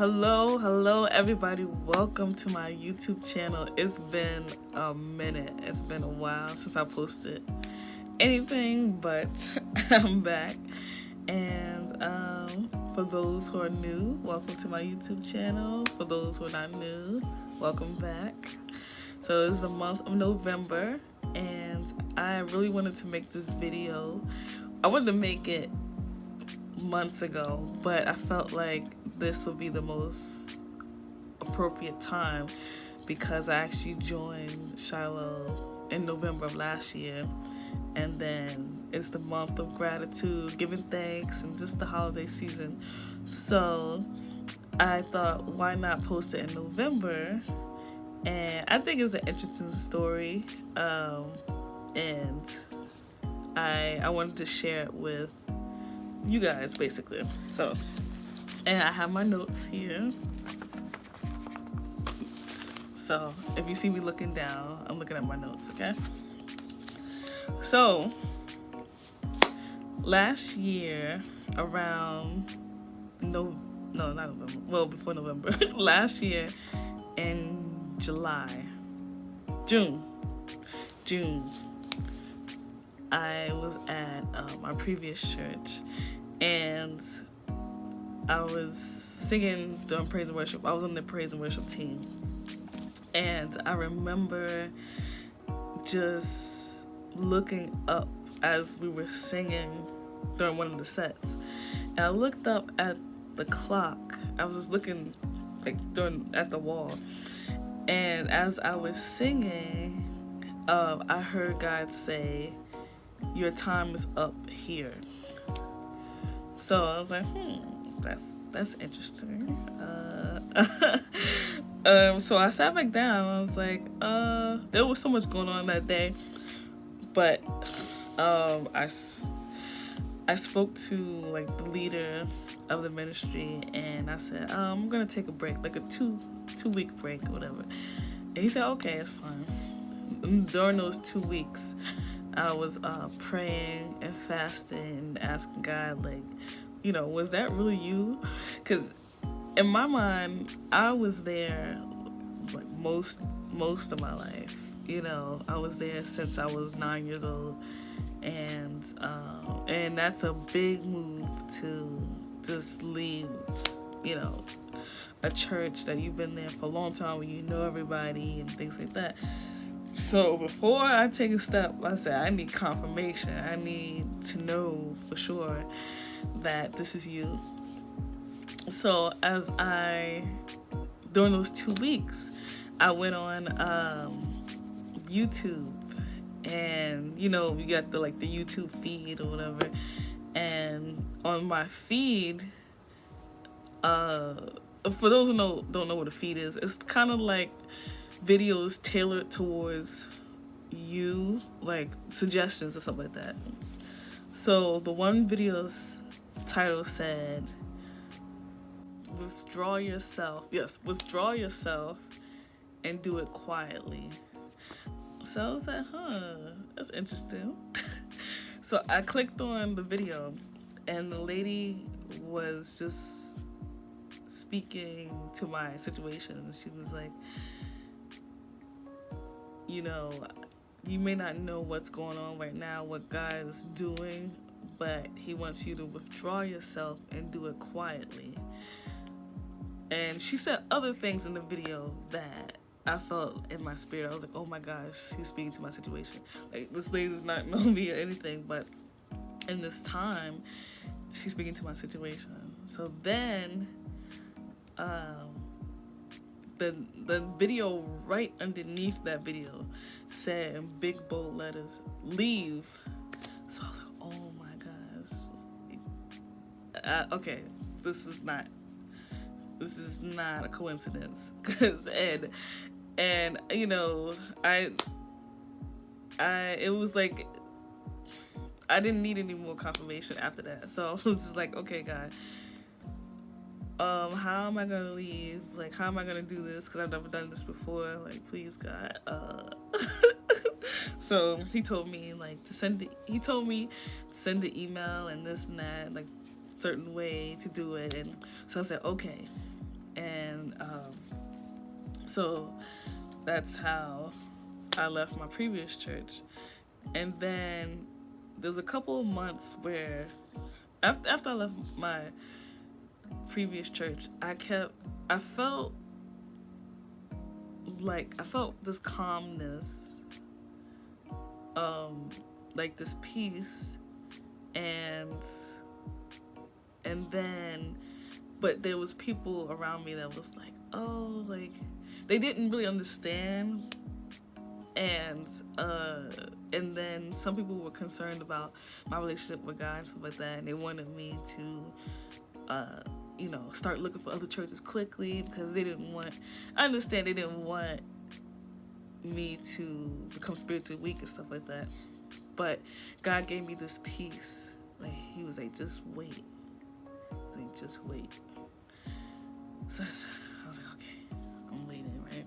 Hello everybody. Welcome to my YouTube channel. It's been a minute. It's been a while since I posted anything, but I'm back. And for those who are new, welcome to my YouTube channel. For those who are not new, welcome back. So it's the month of November, and I really wanted to make this video. I wanted to make it months ago, but I felt like this would be the most appropriate time because I actually joined Shiloh in November of last year, and then it's the month of gratitude, giving thanks, and just the holiday season. So I thought, why not post it in November? And I think it's an interesting story, and I wanted to share it with you guys, basically. So, and I have my notes here. So if you see me looking down, I'm looking at my notes, okay? So last year around not November, well, before November, last year in June, I was at my previous church, and I was singing during praise and worship. I was on the praise and worship team, and I remember just looking up as we were singing during one of the sets, and I looked up at the clock. I was just looking at the wall, and as I was singing, I heard God say, "Your time is up here." So I was like, that's interesting. So I sat back down. I was like, there was so much going on that day, but I spoke to like the leader of the ministry, and I said, I'm gonna take a break, like a two-week break or whatever. And he said, okay, it's fine. And during those 2 weeks, I was praying and fasting, asking God, like, was that really you? Because in my mind, I was there like most of my life. I was there since I was 9 years old, and that's a big move to just leave, a church that you've been there for a long time, where you know everybody and things like that. So before I take a step, I said, I need confirmation. I need to know for sure that this is you. So during those 2 weeks, I went on YouTube, and you got the YouTube feed or whatever. And on my feed, for those who don't know what a feed is, it's kind of like videos tailored towards you, like suggestions or something like that. So the one video's title said, withdraw yourself and do it quietly. So I was like, that's interesting. So I clicked on the video, and the lady was just speaking to my situation. She was like, you may not know what's going on right now, what God is doing, but he wants you to withdraw yourself and do it quietly. And she said other things in the video that I felt in my spirit. I was like, oh my gosh, she's speaking to my situation. Like, this lady does not know me or anything, but in this time, she's speaking to my situation. So then, the video right underneath that video said in big bold letters, leave. So I was like, oh my gosh. Okay, this is not a coincidence. And it was like, I didn't need any more confirmation after that. So I was just like, okay, God, how am I gonna leave? Like, how am I gonna do this? Because I've never done this before. Like, please, God. So he told me to send the email and this and that, like certain way to do it. And so I said, okay. And so that's how I left my previous church. And then there's a couple of months where after I left my previous church, I felt this calmness, like this peace, and then, but there was people around me that was like, oh, like, they didn't really understand, and then some people were concerned about my relationship with God and stuff like that, and they wanted me to start looking for other churches quickly, because they didn't want me to become spiritually weak and stuff like that. But God gave me this peace. Like, he was like, just wait. Like, just wait. So I was like, okay, I'm waiting, right?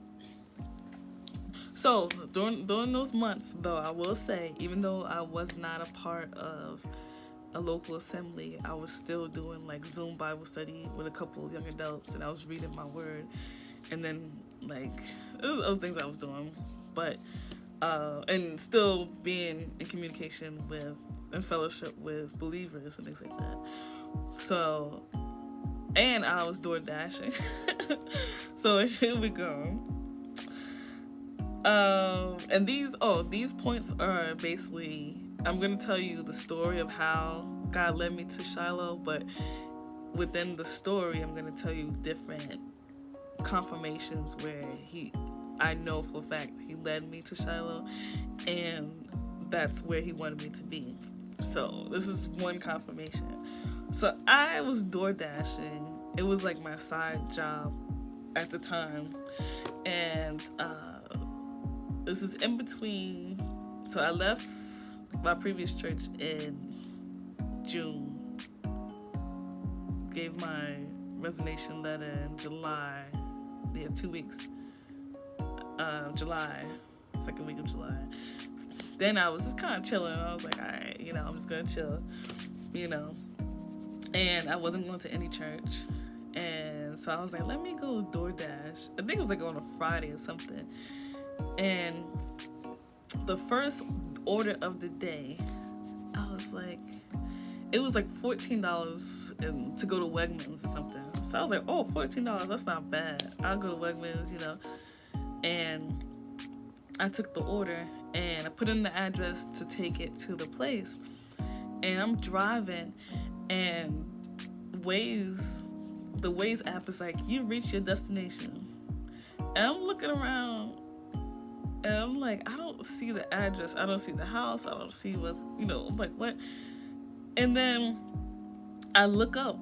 So during those months, though, I will say, even though I was not a part of a local assembly, I was still doing like Zoom Bible study with a couple of young adults, and I was reading my word, and then like there was other things I was doing, but and still being in communication with and fellowship with believers and things like that. So, and I was door dashing. So here we go. And these points are basically, I'm going to tell you the story of how God led me to Shiloh, but within the story, I'm going to tell you different confirmations where I know for a fact he led me to Shiloh, and that's where he wanted me to be. So this is one confirmation. So I was door dashing. It was like my side job at the time, and this is in between. So I left my previous church in June, gave my resignation letter in July. They had 2 weeks. July, second week of July. Then I was just kind of chilling. I was like, all right, I'm just gonna chill, and I wasn't going to any church. And so I was like, let me go DoorDash. I think it was like on a Friday or something. And the first order of the day, I was like, it was like $14 to go to Wegmans or something. So I was like, oh, $14, that's not bad. I'll go to Wegmans, And I took the order and I put in the address to take it to the place. And I'm driving, and the Waze app is like, you reached your destination. And I'm looking around, and I'm like, I don't see the address. I don't see the house. I don't see what's, I'm like, what? And then I look up,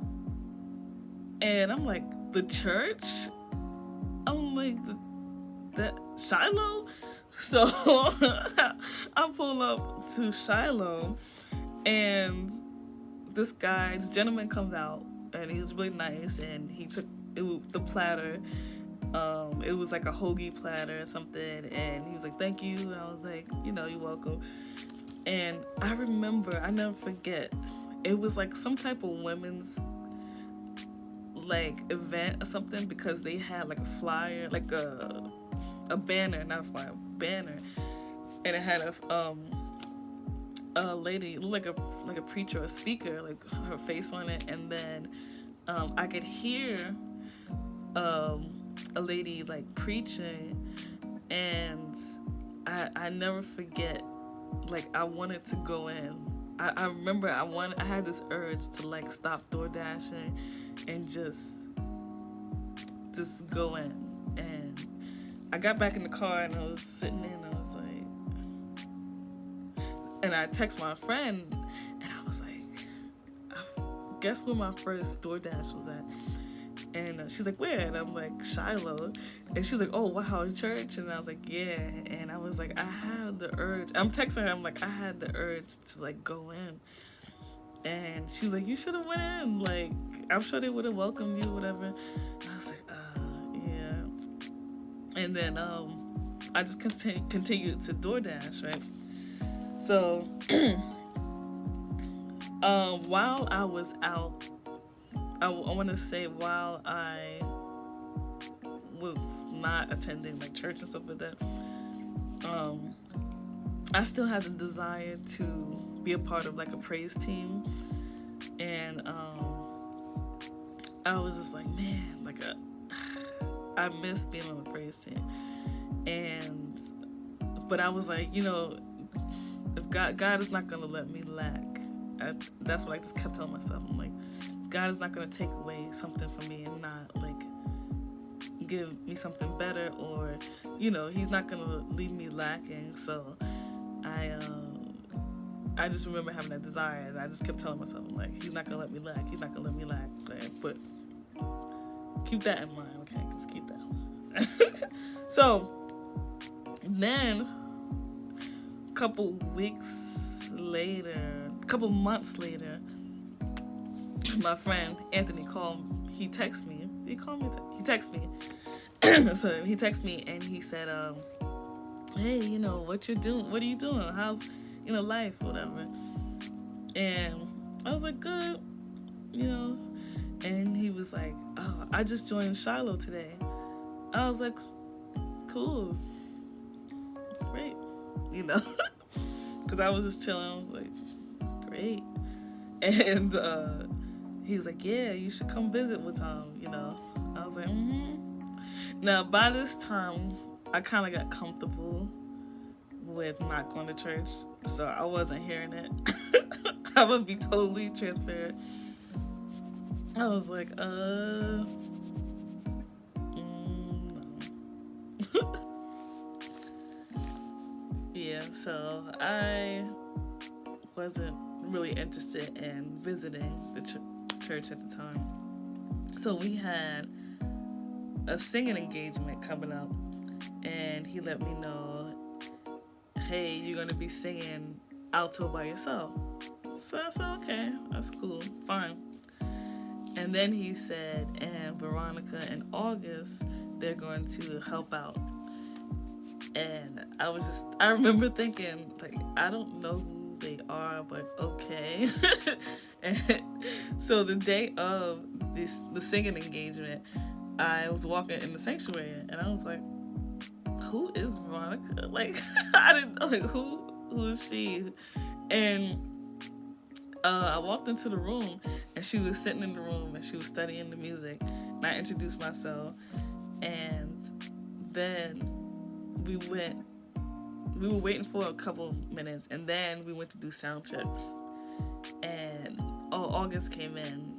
and I'm like, the church? I'm like, that Shiloh? So I pull up to Shiloh, and this gentleman comes out, and he was really nice, and he took the platter. It was like a hoagie platter or something, and he was like, thank you. And I was like, you're welcome. And I remember, I never forget, it was like some type of women's like event or something, because they had like a flyer, like a banner, not a flyer, banner, and it had a lady, like a preacher, a speaker, like her face on it, and then I could hear a lady like preaching, and I never forget, like I wanted to go in. I remember I had this urge to like stop door dashing and just go in. And I got back in the car, and I was sitting in, and I was like, and I text my friend, and I was like, guess where my first DoorDash was at? And she's like, where? And I'm like, Shiloh. And she's like, oh, wow, church? And I was like, yeah. And I was like, I had the urge. I'm texting her. I'm like, I had the urge to, like, go in. And she was like, you should have went in. Like, I'm sure they would have welcomed you, whatever. And I was like, yeah. And then I just continued to DoorDash, right? So while I was out, I want to say while I was not attending like church and stuff like that, I still had the desire to be a part of like a praise team. And I was just like, man, like I miss being on the praise team. But I was like, if God is not gonna let me lack. That's what I just kept telling myself. I'm like, God is not gonna take away something from me and not like give me something better, or He's not gonna leave me lacking. So I just remember having that desire, and I just kept telling myself, I'm like, He's not gonna let me lack. He's not gonna let me lack. But keep that in mind, okay? Just keep that in mind. So then, a couple months later, my friend Anthony called. He texted me. He texted me. So he texted me and he said, "Hey, what you're doing? What are you doing? How's life, whatever?" And I was like, "Good, And he was like, "Oh, I just joined Shiloh today." I was like, "Cool, great," because I was just chilling. I was like, "Great," and he was like, "Yeah, you should come visit with Tom." I was like, "Mm-hmm." Now, by this time, I kind of got comfortable with not going to church, so I wasn't hearing it. I'm gonna be totally transparent. I was like, no. Yeah, so I wasn't really interested in visiting the church at the time. So we had a singing engagement coming up, and he let me know, "Hey, you're gonna be singing alto by yourself." So I said, "Okay, that's cool, fine." And then he said, "And Veronica and August, they're going to help out." And I remember thinking, like, I don't know who they are, but okay. And so the day of the singing engagement, I was walking in the sanctuary, and I was like, "Who is Veronica?" Like, I didn't know, like, who is she? And I walked into the room, and she was sitting in the room, and she was studying the music. And I introduced myself, and then we were waiting for a couple minutes, and then we went to do sound check. And August came in,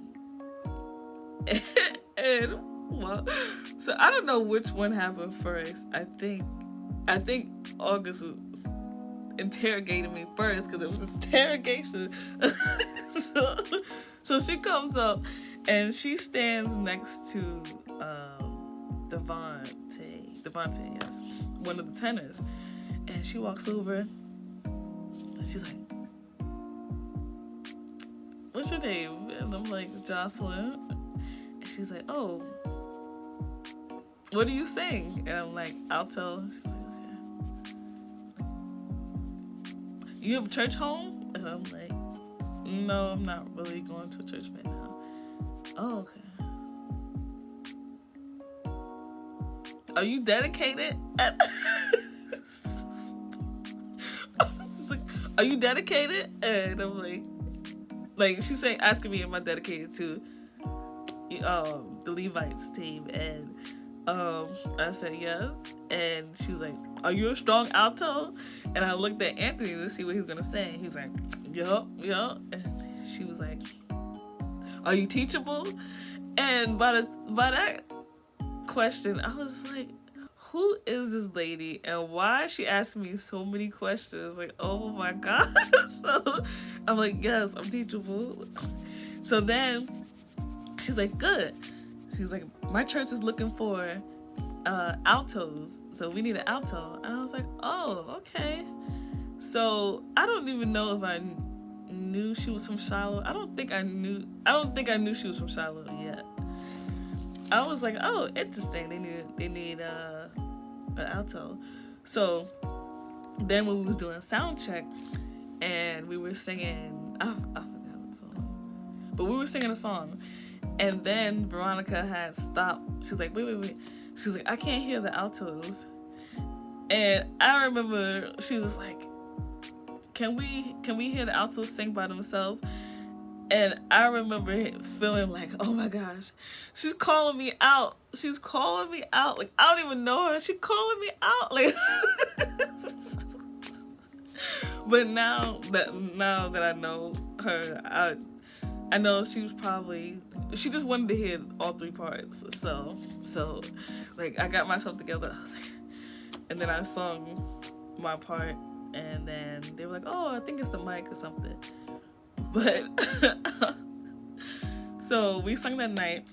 and well, so I don't know which one happened first. I think August was interrogating me first, because it was interrogation. So she comes up and she stands next to Devontae, yes, one of the tenors, and she walks over and she's like, "What's your name?" And I'm like, "Jocelyn." And she's like, "Oh, what do you sing?" And I'm like, "Alto." She's like, "Okay. You have a church home?" And I'm like, "No, I'm not really going to a church right now." "Oh, okay. Are you dedicated?" "Are you dedicated?" And I'm like she's saying, asking me, am I dedicated to the Levites team? And I said yes. And she was like, "Are you a strong alto?" And I looked at Anthony to see what he was gonna say. He was like, yup. And she was like, "Are you teachable?" And by that question, I was like, who is this lady, and why is she asking me so many questions? Like, oh my God. So I'm like, yes, I'm teachable. So then she's like, good. She's like, my church is looking for altos, so we need an alto. And I was like, oh, okay. So I don't even know if I knew she was from Shiloh. I don't think I knew she was from Shiloh yet. I was like, oh, interesting. They need an alto. So then when we was doing sound check, and we were singing, I forgot what song, but we were singing a song, and then Veronica had stopped. She was like, wait. she's like, I can't hear the altos. And I remember she was like, can we hear the altos sing by themselves? And I remember feeling like, oh my gosh, she's calling me out. She's calling me out. Like, I don't even know her. She's calling me out. Like, but now that I know her, I know she just wanted to hear all three parts. So like, I got myself together. I was like, and then I sung my part, and then they were like, oh, I think it's the mic or something. But so we sung that night.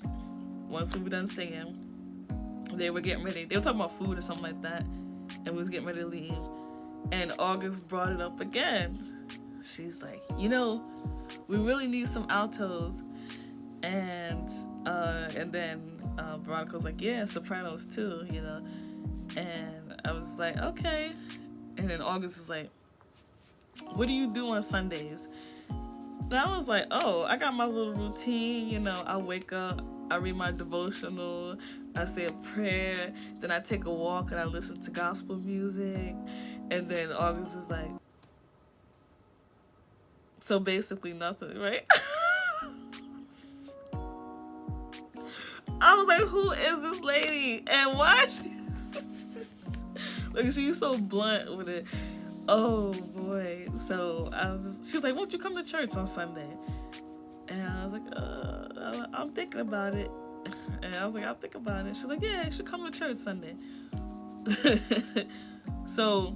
Once we were done singing, they were getting ready. They were talking about food or something like that, and we was getting ready to leave. And August brought it up again. She's like, we really need some altos. And then Veronica was like, yeah, sopranos too, And I was like, okay. And then August was like, what do you do on Sundays? And I was like, oh, I got my little routine, I wake up, I read my devotional, I say a prayer, then I take a walk and I listen to gospel music. And then August is like, so basically nothing, right? I was like, who is this lady? And why? Like, she's so blunt with it. Oh boy. So she was like, won't you come to church on Sunday? And I was like, I'm thinking about it. And I was like, I'll think about it. She was like, yeah, you should come to church Sunday. So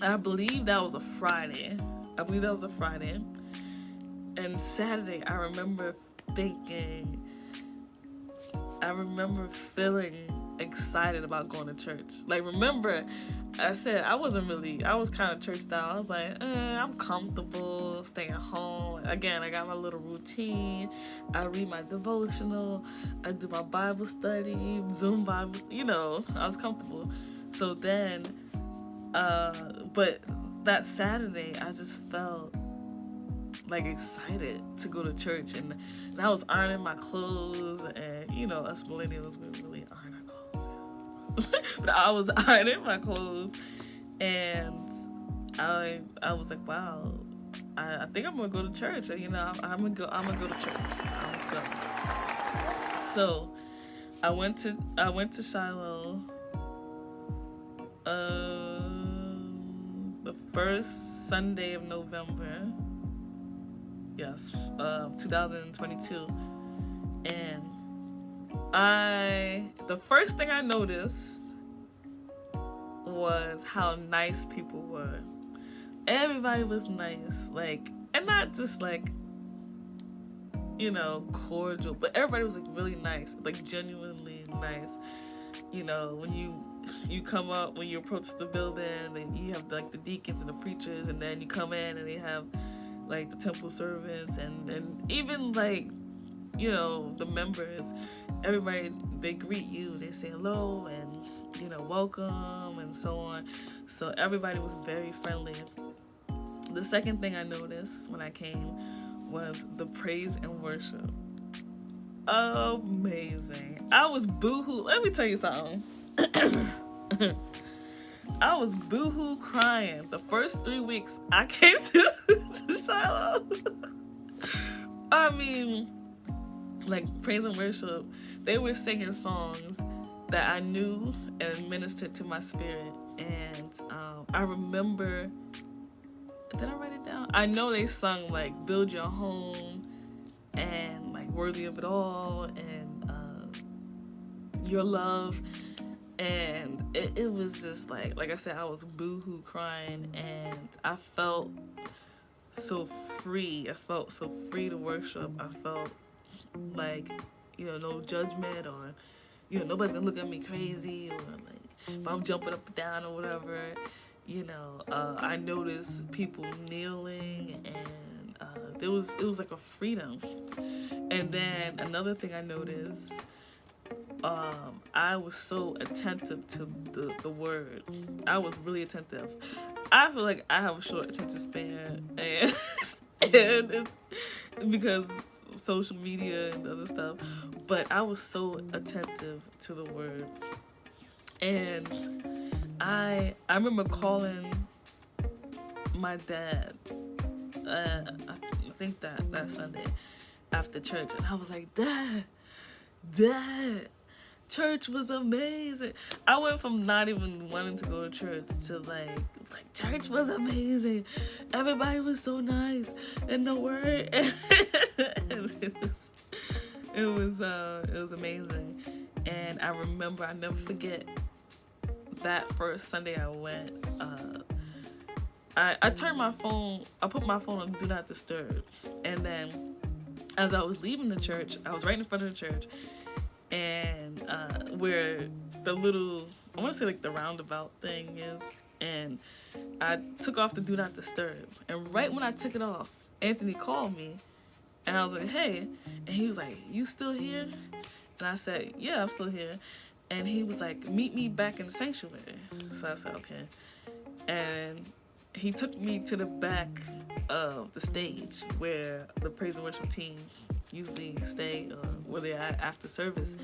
I believe that was a Friday. And Saturday, I remember feeling excited about going to church. Like, remember, I said I was kind of church style. I was like, I'm comfortable staying home. Again, I got my little routine. I read my devotional. I do my Bible study, Zoom Bible, I was comfortable. So then, but that Saturday, I just felt like excited to go to church, and I was ironing my clothes, and us millennials, we really iron our clothes. But I was ironing my clothes, and I was like, wow, I think I'm gonna go to church. I'm gonna go to church. I'm gonna go. So I went to Shiloh the first Sunday of November. Yes, 2022. And the first thing I noticed was how nice people were. Everybody was nice, like, and not just like, cordial, but everybody was like really nice, like genuinely nice. When you come up, when you approach the building, and you have like the deacons and the preachers, and then you come in and they have like the temple servants, and even like, the members, everybody, they greet you, they say hello, and welcome, and so on. So everybody was very friendly. The second thing I noticed when I came was the praise and worship. Amazing. I was boohoo. Let me tell you something. I was boohoo crying the first 3 weeks I came to Shiloh. I mean, like, praise and worship, they were singing songs that I knew and ministered to my spirit. And I remember, did I write it down? I know they sung like Build Your Home and like Worthy of It All and Your Love. And it was just like I said, I was boohoo crying, and I felt so free. I felt so free to worship. I felt like, no judgment, or, nobody's gonna look at me crazy, or like if I'm jumping up and down or whatever. I noticed people kneeling, and it was like a freedom. And then another thing I noticed, I was so attentive to the word. I was really attentive. I feel like I have a short attention span, and it's because social media and other stuff, but I was so attentive to the word. And I remember calling my dad, I think that Sunday after church, and I was like, Dad, church was amazing. I went from not even wanting to go to church to like church was amazing. Everybody was so nice, and the word, it was amazing. And I remember, I never forget that first Sunday I went. I turned my phone. I put my phone on Do Not Disturb, and then as I was leaving the church, I was right in front of the church, and where the little, I want to say like the roundabout thing is, and I took off the Do Not Disturb, and right when I took it off, Anthony called me, and I was like, hey, and he was like, you still here? And I said, yeah, I'm still here. And he was like, meet me back in the sanctuary. So I said, okay. And he took me to the back of the stage where the praise and worship team usually stay, where they're at after service.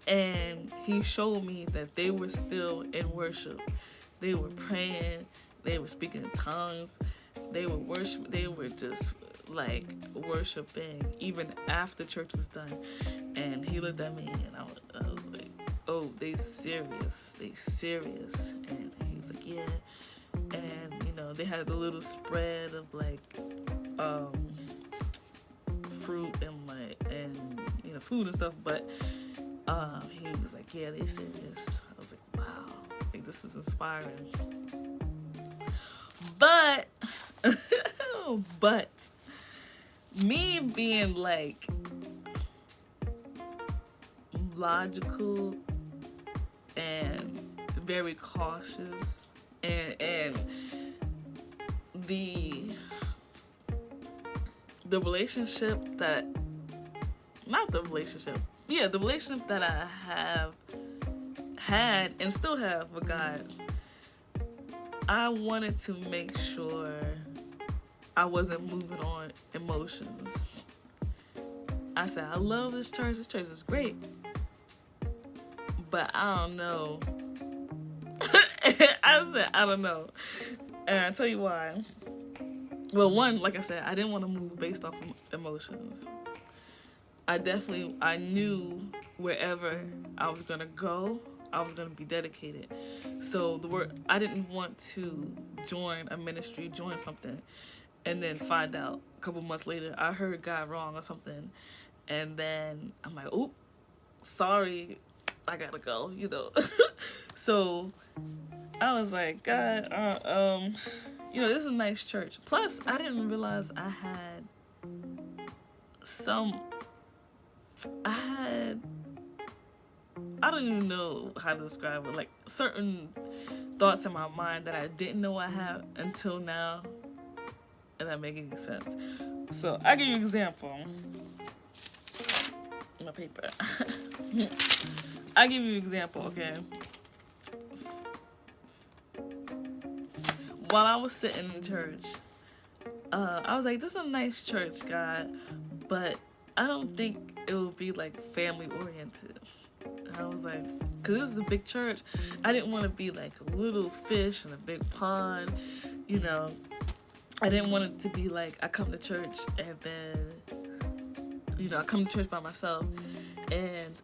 And he showed me that they were still in worship. They were praying. They were speaking in tongues. They were worship. They were just like worshiping even after church was done. And he looked at me, and I was like, oh, they serious. And he was like, yeah. And they had the little spread of like fruit and food and stuff, but he was like, yeah, they serious. I was like, wow, like this is inspiring. But me being like logical and very cautious, and the relationship that the relationship that I have had and still have with God, I wanted to make sure I wasn't moving on emotions. I said, I love this church is great, but I don't know. I said, I don't know. And I'll tell you why. Well, one, like I said, I didn't want to move based off of emotions. I knew wherever I was going to go, I was going to be dedicated. So I didn't want to join a ministry, join something, and then find out a couple months later, I heard God wrong or something. And then I'm like, oop, sorry, I gotta go, So I was like, God, this is a nice church. Plus, I didn't realize I don't even know how to describe it, like certain thoughts in my mind that I didn't know I had until now, and that make any sense. So I'll give you an example. My paper. I'll give you an example, okay? While I was sitting in church, I was like, this is a nice church, God, but I don't think it will be like family oriented. And I was like, because this is a big church, I didn't want to be like a little fish in a big pond, I didn't want it to be like I come to church and then, I come to church by myself and,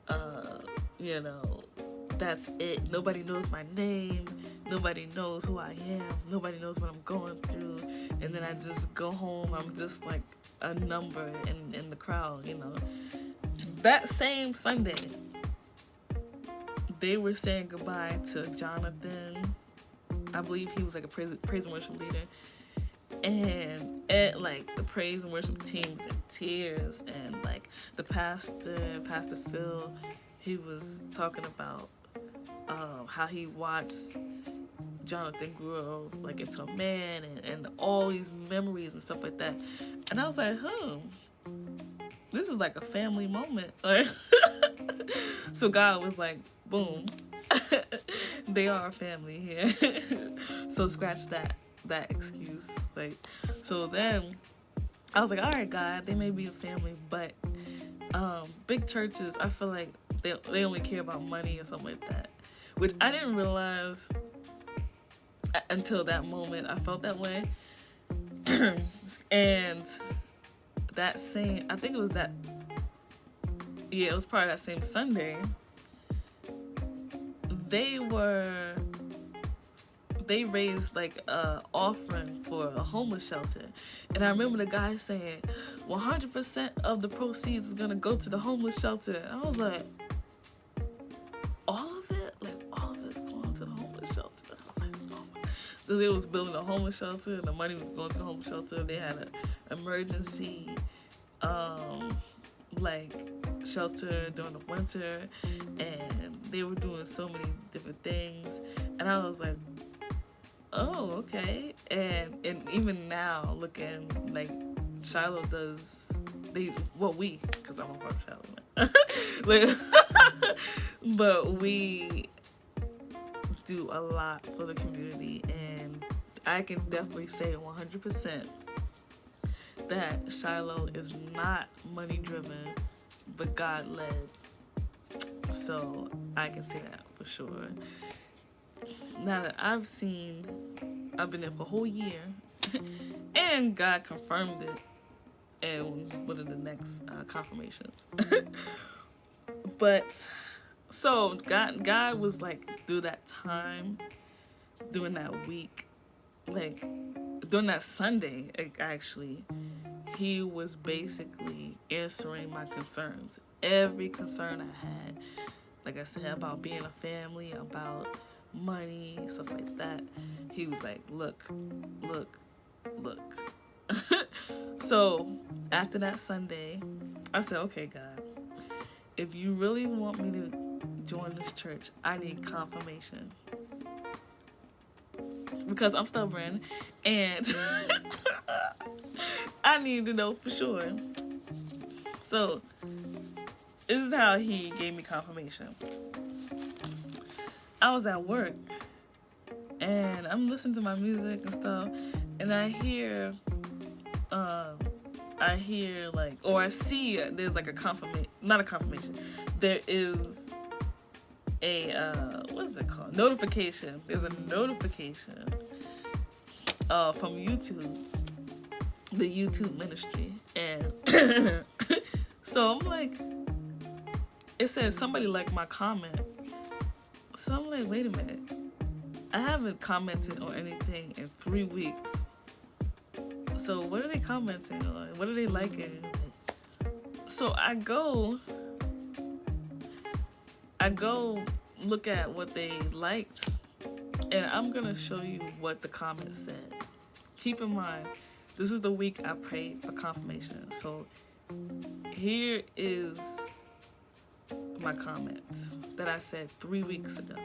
that's it. Nobody knows my name. Nobody knows who I am. Nobody knows what I'm going through. And then I just go home. I'm just like a number in the crowd, That same Sunday, they were saying goodbye to Jonathan. I believe he was like a praise and worship leader. And the praise and worship team was in tears. And like the Pastor Phil, he was talking about how he watched Jonathan grow like into a man and all these memories and stuff like that. And I was like, this is like a family moment. So God was like, boom, they are a family here. So scratch that excuse. So then I was like, all right, God, they may be a family, but big churches, I feel like they only care about money or something like that, which I didn't realize until that moment. I felt that way. And that same, I think it was that, yeah, it was probably that same Sunday, they raised like a offering for a homeless shelter. And I remember the guy saying 100% of the proceeds is gonna go to the homeless shelter. And I was like, all of it? Like, all of it's going to the homeless shelter? I was like, oh my. So they was building a homeless shelter and the money was going to the homeless shelter. They had an emergency like shelter during the winter, and they were doing so many different things. And I was like, oh, okay. And even now, looking, like, Shiloh does, because I'm a part of Shiloh, like, but we do a lot for the community, and I can definitely say 100% that Shiloh is not money driven, but God led. So I can say that for sure. Now that I've been there for a whole year, and God confirmed it in one of the next confirmations. But so God was like, through that time, during that week, like during that Sunday, actually, He was basically answering my concerns. Every concern I had, like I said, about being a family, about money, stuff like that. He was like, look. So after that Sunday, I said, okay, God, if you really want me to join this church, I need confirmation. Because I'm stubborn and I need to know for sure. So this is how He gave me confirmation. I was at work and I'm listening to my music and stuff, and I hear like, or I see there's like not a confirmation. There is a what is it called? Notification. There's a notification from YouTube, the YouTube ministry, and so I'm like, it says somebody liked my comment. So I'm like, wait a minute. I haven't commented on anything in 3 weeks. So what are they commenting on? What are they liking? So I go look at what they liked, and I'm going to show you what the comments said. Keep in mind, this is the week I prayed for confirmation. So here is my comments that I said 3 weeks ago.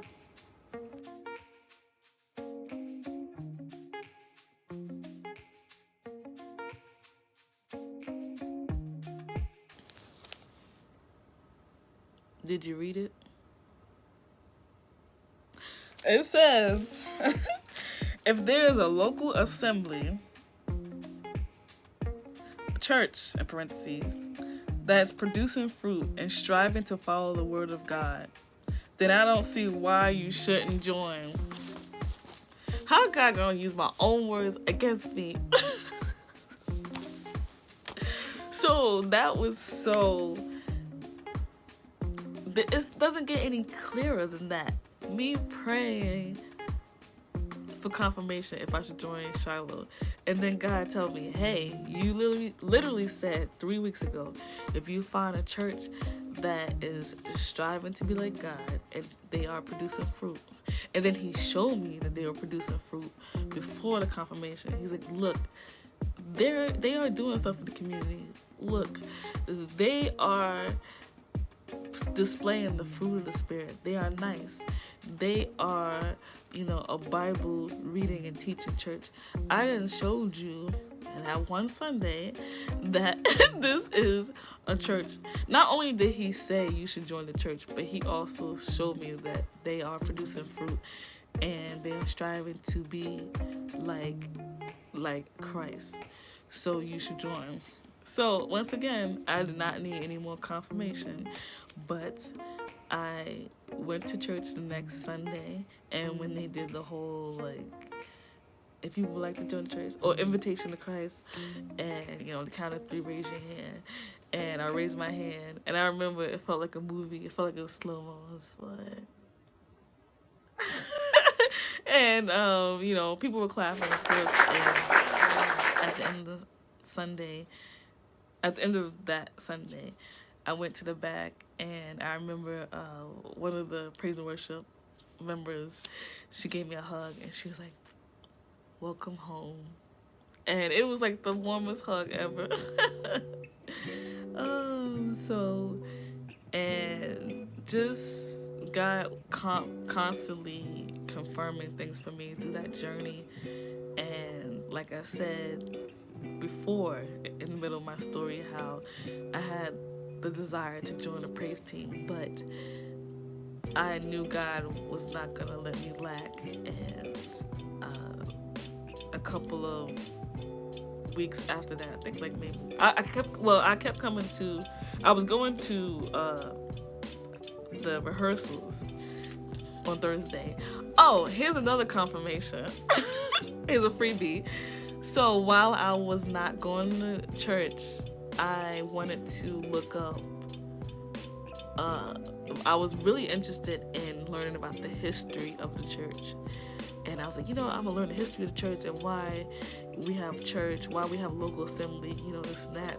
Did you read it? It says, if there is a local assembly, church, in parentheses, that's producing fruit and striving to follow the word of God, then I don't see why you shouldn't join. How God gonna use my own words against me? So that was so... It doesn't get any clearer than that. Me praying for confirmation if I should join Shiloh, and then God tell me, hey, you literally said 3 weeks ago, if you find a church that is striving to be like God and they are producing fruit, and then He showed me that they were producing fruit before the confirmation. He's like, look, they are doing stuff in the community. Look, they are displaying the fruit of the Spirit. They are nice. They are, a Bible reading and teaching church. I done showed you in that one Sunday that this is a church. Not only did He say you should join the church, but He also showed me that they are producing fruit and they are striving to be like Christ. so you should join. So once again, I did not need any more confirmation, but I went to church the next Sunday, and when they did the whole like, if you would like to join the church or invitation to Christ, and the count of 3, raise your hand, and I raised my hand, and I remember it felt like a movie. It felt like it was slow mo. I was like, and people were clapping, of course. And at the end of Sunday, at the end of that Sunday, I went to the back, and I remember one of the praise and worship members, she gave me a hug, and she was like, welcome home. And it was like the warmest hug ever. And just God constantly confirming things for me through that journey. And like I said before, in the middle of my story, how I had the desire to join a praise team, but I knew God was not gonna let me lack. And a couple of weeks after that, I think, like, maybe I kept coming to. I was going to the rehearsals on Thursday. Oh, here's another confirmation. Here's a freebie. So while I was not going to church, I wanted to look up. I was really interested in learning about the history of the church. And I was like, I'm going to learn the history of the church and why we have church, why we have local assembly, this and that.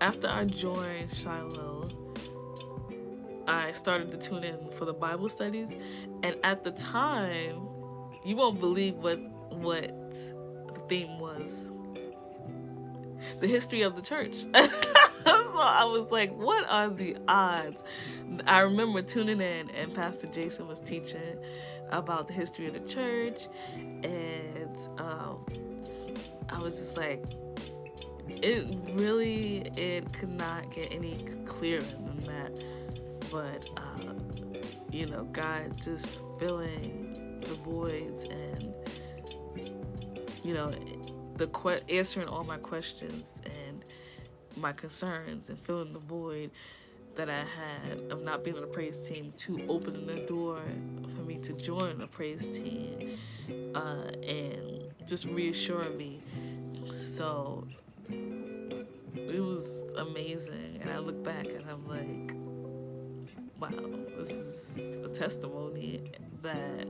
After I joined Shiloh, I started to tune in for the Bible studies. And at the time, you won't believe what the theme was. The history of the church. So I was like, what are the odds? I remember tuning in, and Pastor Jason was teaching about the history of the church, and I was just like, it could not get any clearer than that. But God just filling the voids, and answering all my questions and my concerns, and filling the void that I had of not being on a praise team, to opening the door for me to join a praise team, and just reassuring me. So it was amazing, and I look back and I'm like, wow, this is a testimony that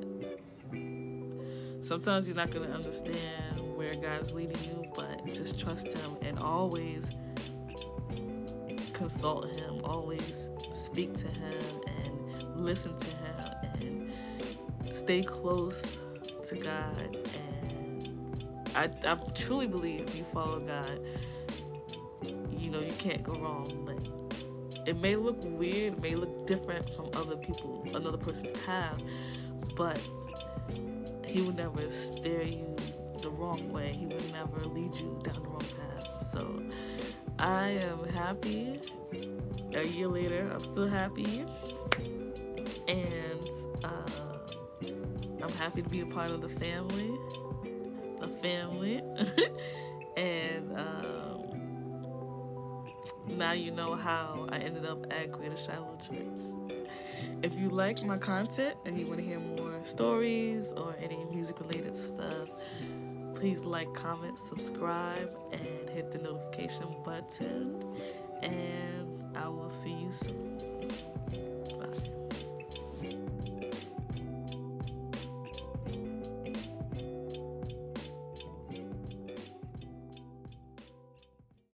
sometimes you're not going to understand where God is leading you, but just trust Him, and always consult Him, always speak to Him and listen to Him, and stay close to God. And I truly believe if you follow God, you can't go wrong. Like, it may look weird, it may look different from another person's path, but He will never steer you the wrong way. He will never lead you down the wrong path. So I am happy. A year later, I'm still happy, and I'm happy to be a part of the family. And now you know how I ended up at Greater Shiloh Church. If you like my content and you want to hear more stories or any music-related stuff, please like, comment, subscribe, and hit the notification button. And I will see you soon.